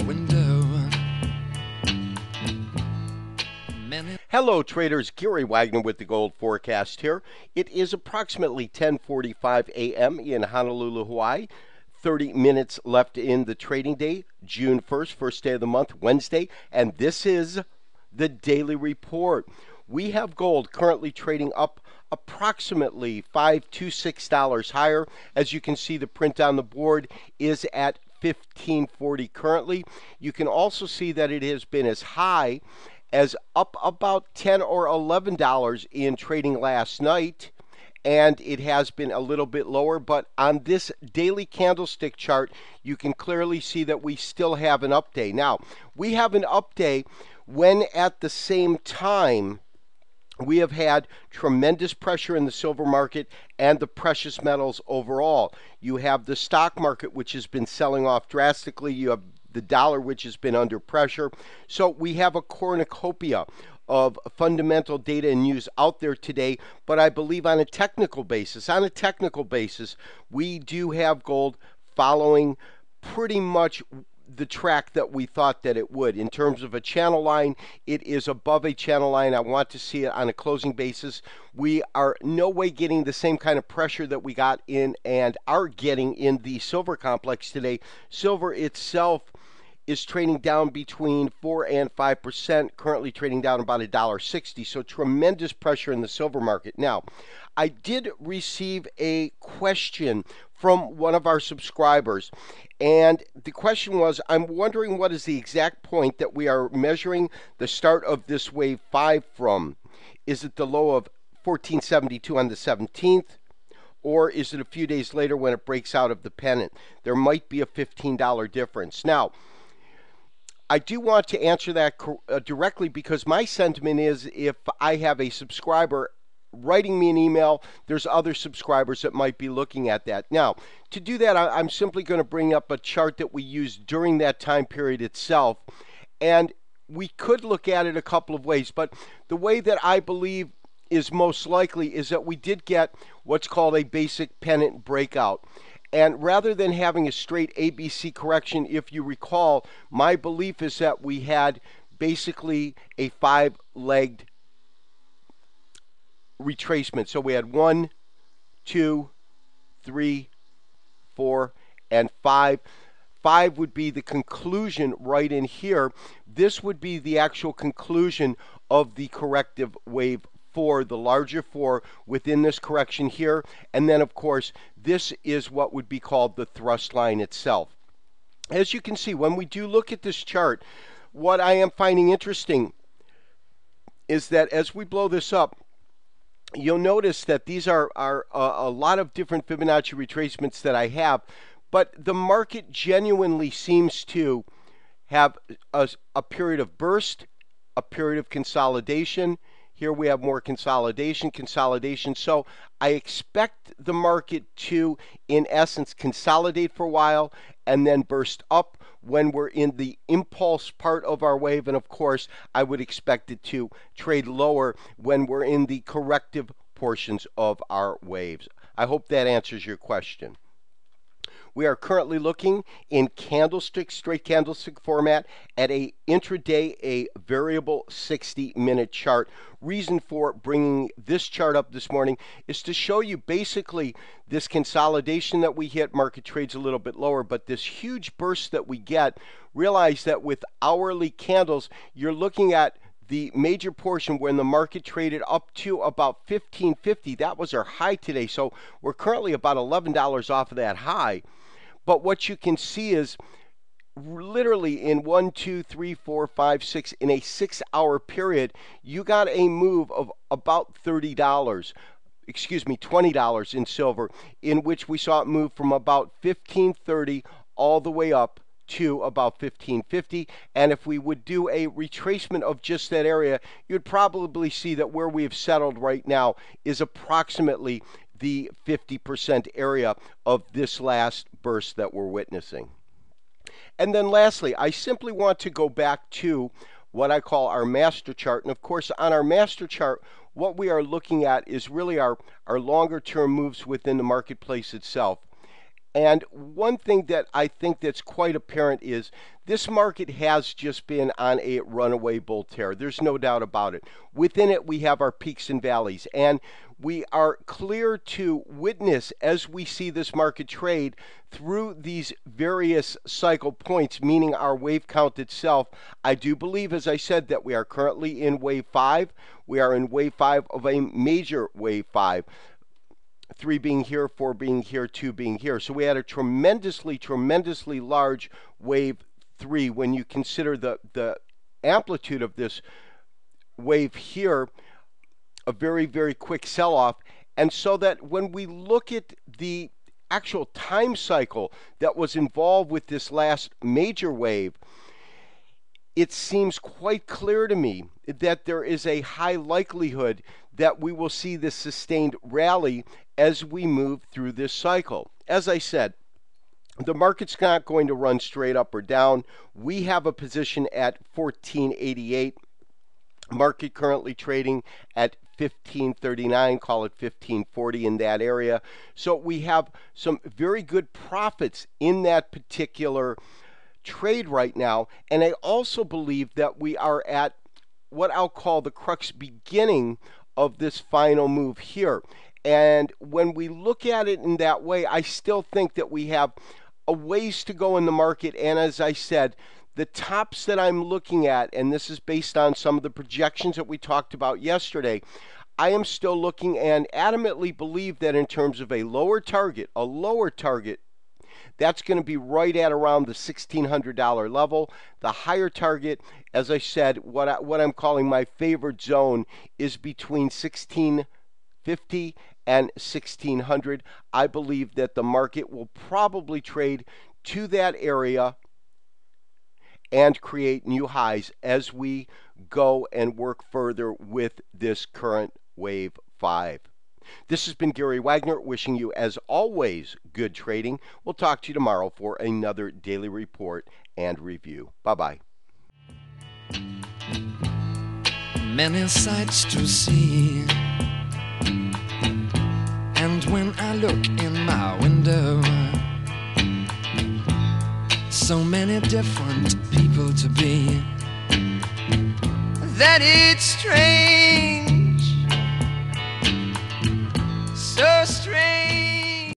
window. Many Hello traders, Gary Wagner with the Gold Forecast here. It is approximately 10:45 a.m. in Honolulu, Hawaii. 30 minutes left in the trading day, June 1st, first day of the month, Wednesday, and this is the daily report. We have gold currently trading up approximately $5 to $6 higher. As you can see, the print on the board is at 1540 currently. You can also see that it has been as high as up about $10 or $11 in trading last night, and it has been a little bit lower, but on this daily candlestick chart you can clearly see that we still have an up day. Now, we have an up day when at the same time we have had tremendous pressure in the silver market and the precious metals overall. You have the stock market, which has been selling off drastically. You have the dollar, which has been under pressure. So we have a cornucopia of fundamental data and news out there today, but I believe on a technical basis, we do have gold following pretty much the track that we thought that it would. In terms of a channel line, it is above a channel line. I want to see it on a closing basis. We are no way getting the same kind of pressure that we got in and are getting in the silver complex today. Silver itself is trading down between 4 and 5%, currently trading down about $1.60. So tremendous pressure in the silver market. Now, I did receive a question from one of our subscribers, and the question was, I'm wondering what is the exact point that we are measuring the start of this wave 5 from? Is it the low of 1472 on the 17th? Or is it a few days later when it breaks out of the pennant? There might be a $15 difference. Now, I do want to answer that directly, because my sentiment is if I have a subscriber writing me an email, there's other subscribers that might be looking at that. Now, to do that, I'm simply going to bring up a chart that we used during that time period itself, and we could look at it a couple of ways, but the way that I believe is most likely is that we did get what's called a basic pennant breakout. And rather than having a straight ABC correction, if you recall, my belief is that we had basically a 5-legged retracement. So we had 1, 2, 3, 4, and 5. 5 would be the conclusion right in here. This would be the actual conclusion of the corrective wave 4, the larger 4 within this correction here. And then, of course, this is what would be called the thrust line itself. As you can see, when we do look at this chart, what I am finding interesting is that as we blow this up, you'll notice that these are a lot of different Fibonacci retracements that I have, but the market genuinely seems to have a period of burst, a period of consolidation. Here we have more consolidation. So I expect the market to, in essence, consolidate for a while and then burst up when we're in the impulse part of our wave. And of course, I would expect it to trade lower when we're in the corrective portions of our waves. I hope that answers your question. We are currently looking in candlestick, straight candlestick format at a intraday, a variable 60-minute chart. Reason for bringing this chart up this morning is to show you basically this consolidation that we hit. Market trades a little bit lower, but this huge burst that we get, realize that with hourly candles, you're looking at the major portion when the market traded up to about 1550. That was our high today. So we're currently about $11 off of that high. But what you can see is literally in 1, 2, 3, 4, 5, 6, in a 6-hour period, you got a move of about $20 in silver, in which we saw it move from about 1530 all the way up to about 1550. And if we would do a retracement of just that area, you'd probably see that where we have settled right now is approximately the 50% area of this last burst that we're witnessing. And then lastly, I simply want to go back to what I call our master chart. And of course, on our master chart, what we are looking at is really our longer term moves within the marketplace itself. And one thing that I think that's quite apparent is this market has just been on a runaway bull tear. There's no doubt about it. Within it, we have our peaks and valleys. And we are clear to witness as we see this market trade through these various cycle points, meaning our wave count itself. I do believe, as I said, that we are currently in wave 5. We are in wave 5 of a major wave 5. 3 being here, 4 being here, 2 being here. So we had a tremendously large wave 3 when you consider the amplitude of this wave here, a very quick sell-off. And so that when we look at the actual time cycle that was involved with this last major wave, it seems quite clear to me that there is a high likelihood that we will see this sustained rally as we move through this cycle. As I said, the market's not going to run straight up or down. We have a position at 1488. Market currently trading at 1539, call it 1540 in that area. So we have some very good profits in that particular trade right now. And I also believe that we are at what I'll call the crux beginning of this final move here. And when we look at it in that way, I still think that we have a ways to go in the market. And as I said, the tops that I'm looking at, and this is based on some of the projections that we talked about yesterday, I am still looking and adamantly believe that in terms of a lower target, that's going to be right at around the $1,600 level. The higher target, as I said, what I'm calling my favorite zone is between 1,650 and 1,600. I believe that the market will probably trade to that area and create new highs as we go and work further with this current wave 5. This has been Gary Wagner wishing you, as always, good trading. We'll talk to you tomorrow for another daily report and review. Bye-bye. many sights to see. And when I look in my window, so many different people to be, that it's strange, so strange.